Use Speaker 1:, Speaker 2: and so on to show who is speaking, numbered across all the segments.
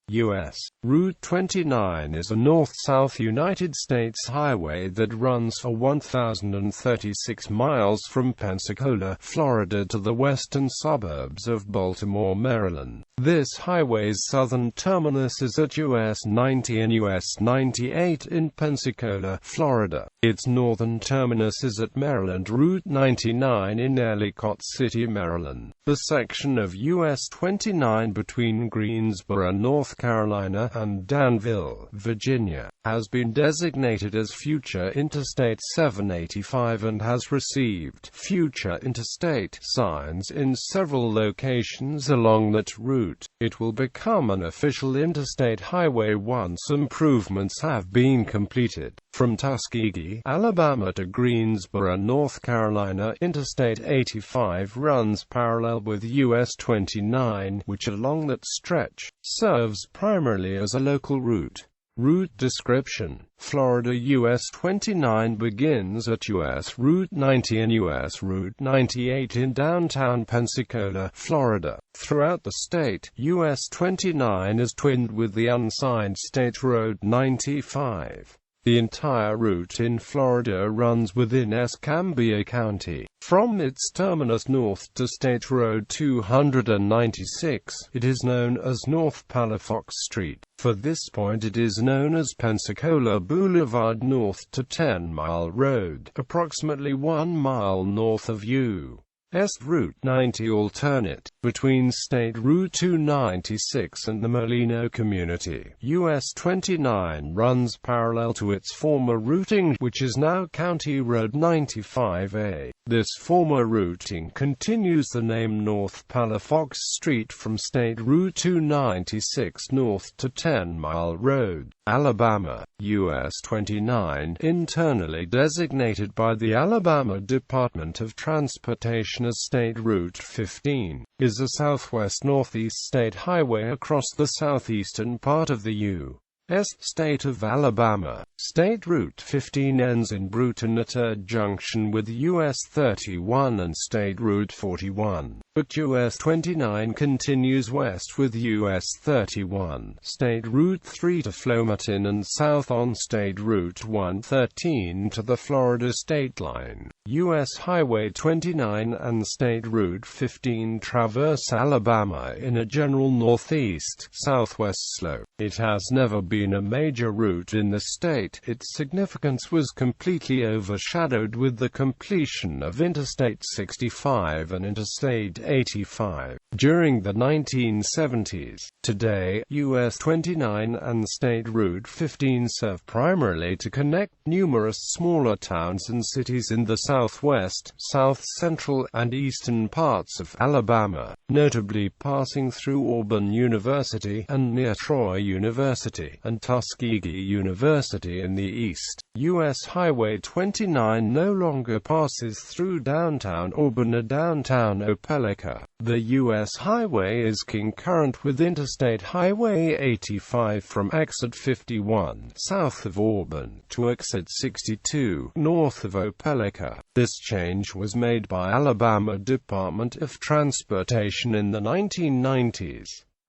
Speaker 1: U.S. Route 29 is a north-south United States highway that runs for 1,036 miles from Pensacola, Florida to the western suburbs of Baltimore, Maryland. This highway's southern terminus is at US 90 and US 98 in Pensacola, Florida. Its northern terminus is at Maryland Route 99 in Ellicott City, Maryland. The section of US 29 between Greensboro, North Carolina, and Danville, Virginia, has been designated as Future Interstate 785 and has received Future Interstate signs in several locations along that route. It will become an official interstate highway once improvements have been completed. From Tuskegee, Alabama to Greensboro, North Carolina, Interstate 85 runs parallel with US 29, which along that stretch serves primarily as a local route. Route description: Florida US 29 begins at US Route 90 and US Route 98 in downtown Pensacola, Florida. Throughout the state, US 29 is twinned with the unsigned State Road 95. The entire route in Florida runs within Escambia County. From its terminus north to State Road 296, it is known as North Palafox Street. For this point it is known as Pensacola Boulevard north to 10 Mile Road, approximately 1 mile north of U.S. Route 90 alternate, between State Route 296 and the Molino community. US 29 runs parallel to its former routing, which is now County Road 95A. This former routing continues the name North Palafox Street from State Route 296 north to 10 Mile Road, Alabama. US 29, internally designated by the Alabama Department of Transportation as State Route 15, is a southwest-northeast state highway across the southeastern part of the U.S. state of Alabama. State Route 15 ends in Brewton at a junction with US 31 and State Route 41, but US 29 continues west with US 31, State Route 3 to Flomaton and south on State Route 113 to the Florida state line. US Highway 29 and State Route 15 traverse Alabama in a general northeast-southwest slope. It has never been a major route in the state. Its significance was completely overshadowed with the completion of Interstate 65 and Interstate 85 during the 1970s. Today, US 29 and State Route 15 serve primarily to connect numerous smaller towns and cities in the southwest, south-central, and eastern parts of Alabama, notably passing through Auburn University and near Troy University, and Tuskegee University in the east. US Highway 29 no longer passes through downtown Auburn or downtown Opelika. The US Highway is concurrent with Interstate Highway 85 from exit 51, south of Auburn, to exit 62, north of Opelika. This change was made by Alabama Department of Transportation in the 1990s.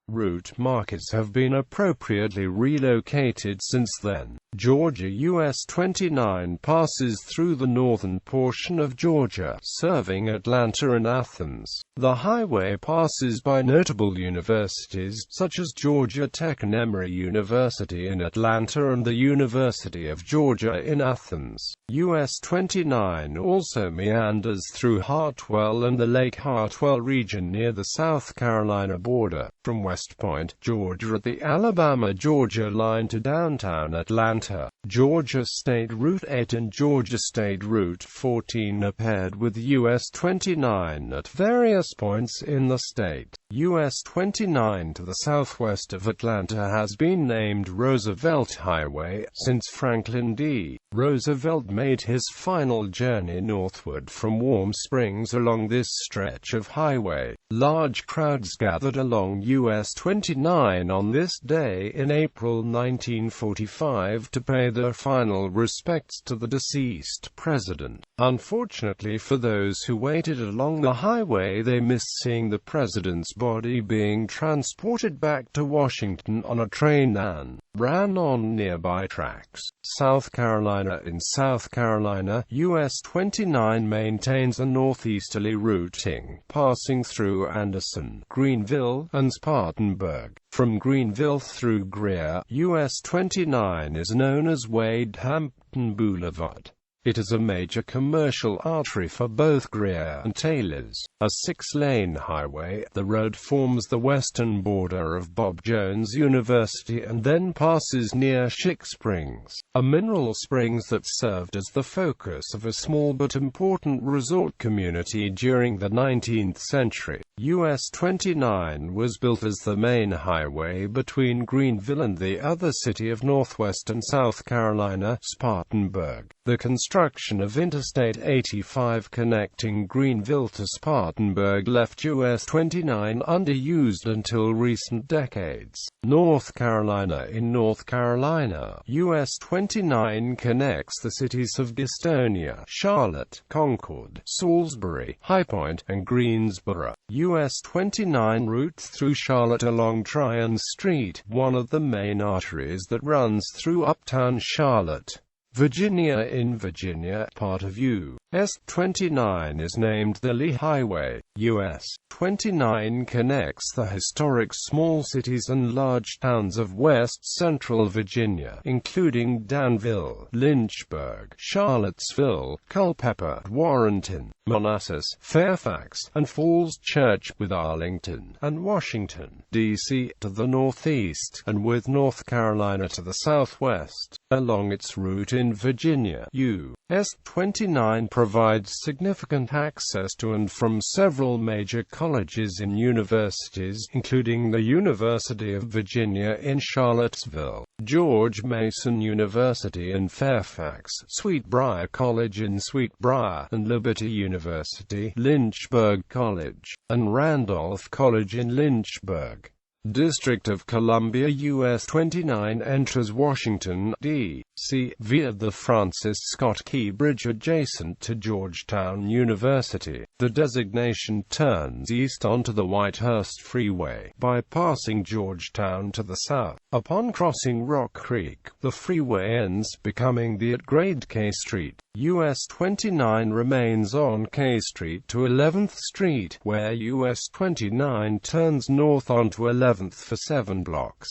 Speaker 1: Route markers have been appropriately relocated since then. Georgia US 29 passes through the northern portion of Georgia, serving Atlanta and Athens. The highway passes by notable universities, such as Georgia Tech and Emory University in Atlanta and the University of Georgia in Athens. US 29 also meanders through Hartwell and the Lake Hartwell region near the South Carolina border, from West Point, Georgia at the Alabama-Georgia line to downtown Atlanta. Georgia State Route 8 and Georgia State Route 14 are paired with US 29 at various points in the state. US 29 to the southwest of Atlanta has been named Roosevelt Highway since Franklin D. Roosevelt made his final journey northward from Warm Springs along this stretch of highway. Large crowds gathered along US 29 on this day in April 1945 to pay their final respects to the deceased president. Unfortunately for those who waited along the highway, they missed seeing the president's body being transported back to Washington on a train that ran on nearby tracks. South Carolina. In South Carolina, US 29 maintains a northeasterly routing, passing through Anderson, Greenville, and Spartanburg. From Greenville through Greer, US 29 is known as Wade-Hampton Boulevard. It is a major commercial artery for both Greer and Taylors. A 6-lane highway, the road forms the western border of Bob Jones University and then passes near Chick Springs, a mineral springs that served as the focus of a small but important resort community during the 19th century. US 29 was built as the main highway between Greenville and the other city of northwestern South Carolina, Spartanburg. The construction of Interstate 85 connecting Greenville to Spartanburg left US 29 underused until recent decades. North Carolina. In North Carolina, US 29 connects the cities of Gastonia, Charlotte, Concord, Salisbury, High Point, and Greensboro. US 29 routes through Charlotte along Tryon Street, one of the main arteries that runs through uptown Charlotte, Virginia. In Virginia, part of US 29 is named the Lee Highway. US 29 connects the historic small cities and large towns of west central Virginia, including Danville, Lynchburg, Charlottesville, Culpeper, Warrenton, Manassas, Fairfax, and Falls Church, with Arlington and Washington, D.C. to the northeast, and with North Carolina to the southwest. Along its route in Virginia, US 29 provides significant access to and from several major colleges and universities, including the University of Virginia in Charlottesville, George Mason University in Fairfax, Sweetbriar College in Sweetbriar, and Liberty University, Lynchburg College, and Randolph College in Lynchburg. District of Columbia. US 29 enters Washington, D.C. via the Francis Scott Key Bridge adjacent to Georgetown University. The designation turns east onto the Whitehurst Freeway, bypassing Georgetown to the south. Upon crossing Rock Creek, the freeway ends, becoming the at-grade K Street. US 29 remains on K Street to 11th Street, where US 29 turns north onto 11th for 7 blocks.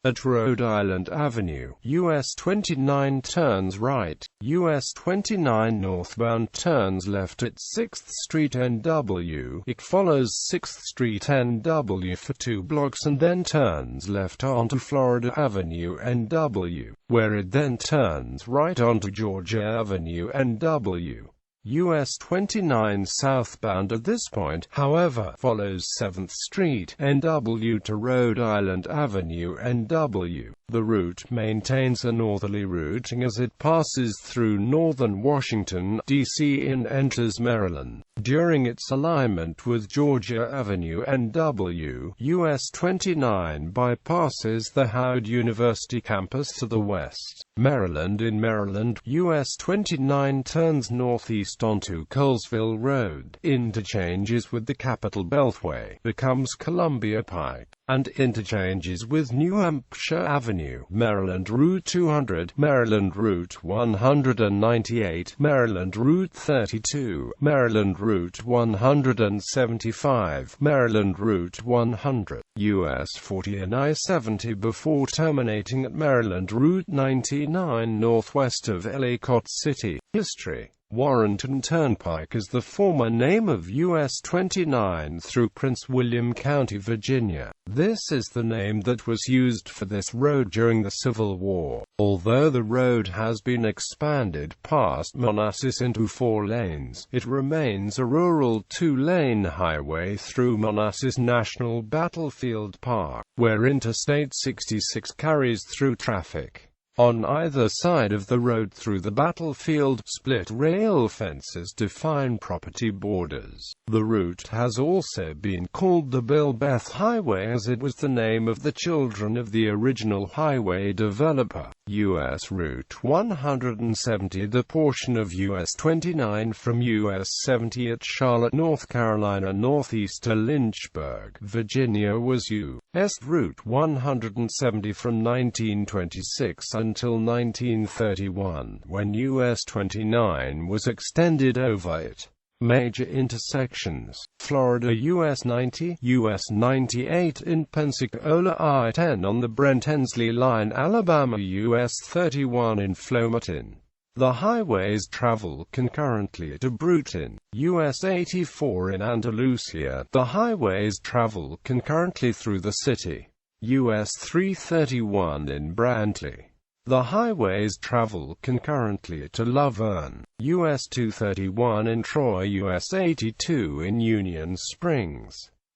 Speaker 1: At Rhode Island Avenue, US 29 turns right. US 29 northbound turns left at 6th Street NW. It follows 6th Street NW for 2 blocks and then turns left onto Florida Avenue NW, where it then turns right onto Georgia Avenue NW. US 29 southbound at this point, however, follows 7th Street NW to Rhode Island Avenue NW. The route maintains a northerly routing as it passes through northern Washington, D.C. and enters Maryland. During its alignment with Georgia Avenue NW, US 29 bypasses the Howard University campus to the west. Maryland. In Maryland, US 29 turns northeast onto Colesville Road, interchanges with the Capitol Beltway, becomes Columbia Pike, and interchanges with New Hampshire Avenue. Maryland Route 200, Maryland Route 198, Maryland Route 32, Maryland Route 175, Maryland Route 100, US 40 and I-70 before terminating at Maryland Route 99 northwest of Ellicott City. History. Warrenton Turnpike is the former name of US 29 through Prince William County, Virginia. This is the name that was used for this road during the Civil War. Although the road has been expanded past Manassas into 4 lanes, it remains a rural 2-lane highway through Manassas National Battlefield Park, where Interstate 66 carries through traffic. On either side of the road through the battlefield, split rail fences define property borders. The route has also been called the Beth Highway as it was the name of the children of the original highway developer. U.S. Route 170, the portion of U.S. 29 from U.S. 70 at Charlotte, North Carolina northeast to Lynchburg, Virginia, was U.S. Route 170 from 1926 until 1931, when U.S. 29 was extended over it. Major intersections: Florida U.S. 90, U.S. 98 in Pensacola, I-10 on the Brent-Hensley Line, Alabama U.S. 31 in Flomaton. The highways travel concurrently to Brewton, U.S. 84 in Andalusia. The highways travel concurrently through the city, U.S. 331 in Brantley. The highways travel concurrently to Laverne, U.S. 231 in Troy, U.S. 82 in Union Springs.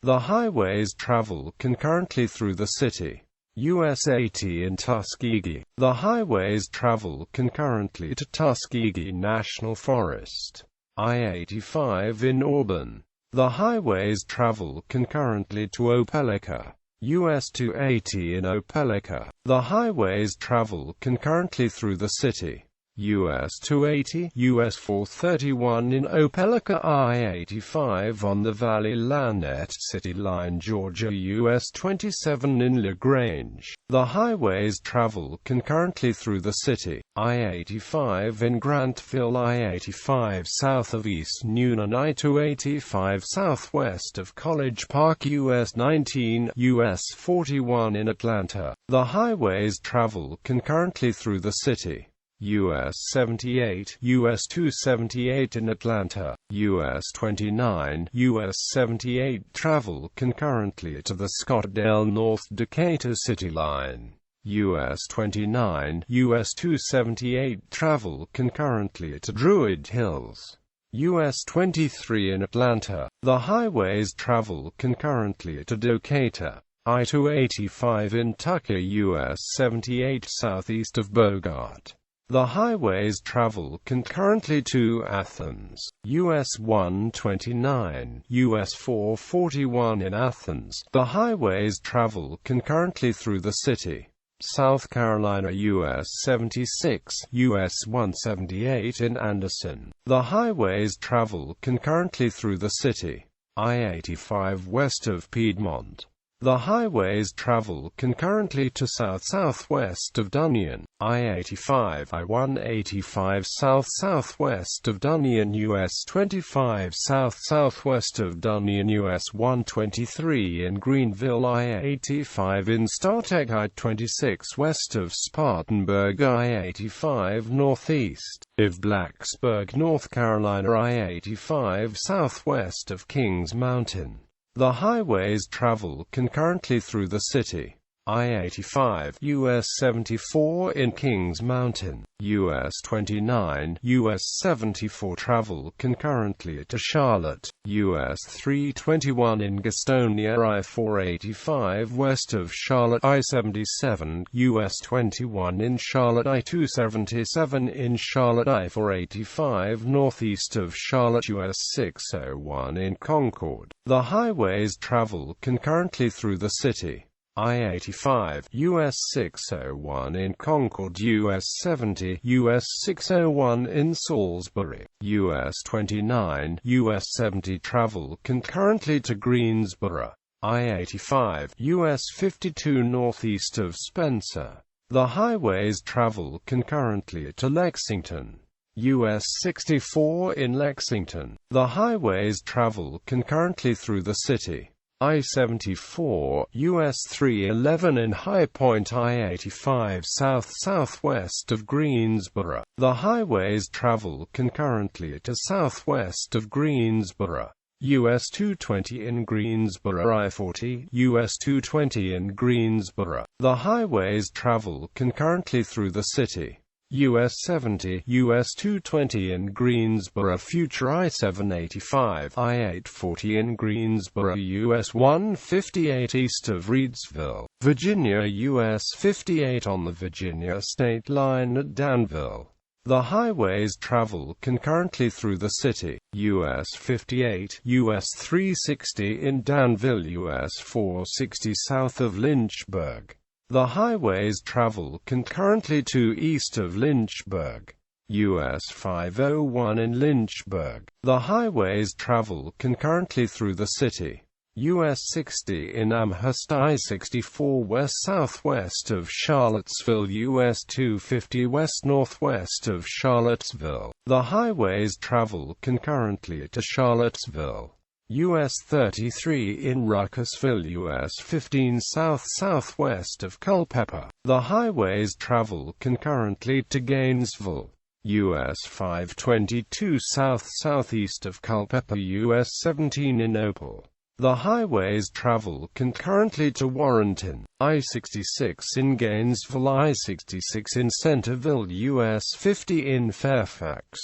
Speaker 1: The highways travel concurrently through the city, U.S. 80 in Tuskegee. The highways travel concurrently to Tuskegee National Forest, I-85 in Auburn. The highways travel concurrently to Opelika, U.S. 280 in Opelika. The highways travel concurrently through the city, U.S. 280, U.S. 431 in Opelika, I-85 on the Valley-Lanett City Line, Georgia, U.S. 27 in LaGrange. The highways travel concurrently through the city, I-85 in Grantville, I-85 south of East Newnan, I-285 southwest of College Park, U.S. 19, U.S. 41 in Atlanta. The highways travel concurrently through the city, U.S. 78, U.S. 278 in Atlanta, U.S. 29, U.S. 78 travel concurrently to the Scottsdale North Decatur City Line, U.S. 29, U.S. 278 travel concurrently to Druid Hills, U.S. 23 in Atlanta. The highways travel concurrently to Decatur, I-285 in Tucker, U.S. 78 southeast of Bogart. The highways travel concurrently to Athens, U.S. 129, U.S. 441 in Athens. The highways travel concurrently through the city, South Carolina, U.S. 76, U.S. 178 in Anderson. The highways travel concurrently through the city, I-85 west of Piedmont. The highways travel concurrently to south-southwest of Dunyan, I-85, I-185 south-southwest of Dunyan, U.S. 25 south-southwest of Dunyan, U.S. 123 in Greenville, I-85 in Startech, I-26 west of Spartanburg, I-85 northeast of Blacksburg, North Carolina, I-85 southwest of Kings Mountain. The highways travel concurrently through the city, I-85, U.S. 74 in Kings Mountain, U.S. 29, U.S. 74 travel concurrently to Charlotte, U.S. 321 in Gastonia, I-485 west of Charlotte, I-77, U.S. 21 in Charlotte, I-277 in Charlotte, I-485 northeast of Charlotte, U.S. 601 in Concord. The highways travel concurrently through the city, I-85, U.S. 601 in Concord, U.S. 70, U.S. 601 in Salisbury, U.S. 29, U.S. 70 travel concurrently to Greensboro, I-85, U.S. 52 northeast of Spencer. The highways travel concurrently to Lexington, U.S. 64 in Lexington. The highways travel concurrently through the city, I-74, U.S. 311 in High Point, I-85 south-southwest of Greensboro. The highways travel concurrently to southwest of Greensboro, U.S. 220 in Greensboro, I-40, U.S. 220 in Greensboro. The highways travel concurrently through the city, U.S. 70, U.S. 220 in Greensboro, future I-785, I-840 in Greensboro, U.S. 158 east of Reidsville. Virginia, US 58 on the Virginia state line at Danville. The highways travel concurrently through the city. US 58, US 360 in Danville, US 460 south of Lynchburg. The highways travel concurrently to east of Lynchburg. US 501 in Lynchburg. The highways travel concurrently through the city. US 60 in Amherst, I-64 west-southwest of Charlottesville, US 250 west-northwest of Charlottesville. The highways travel concurrently to Charlottesville. US 33 in Ruckersville, US 15 south-southwest of Culpeper. The highways travel concurrently to Gainesville. US 522 south-southeast of Culpeper, US 17 in Opal. The highways travel concurrently to Warrenton. I-66 in Gainesville, I-66 in Centerville, US 50 in Fairfax.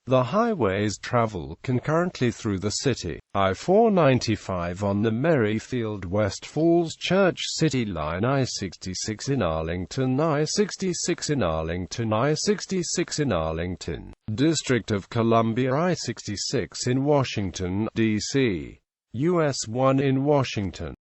Speaker 1: The highways travel concurrently through the city. I-495 on the Merrifield-West Falls Church City line. I-66 in Arlington, I-66 in Arlington, I-66 in Arlington, District of Columbia. I-66 in Washington, D.C. US 1 in Washington.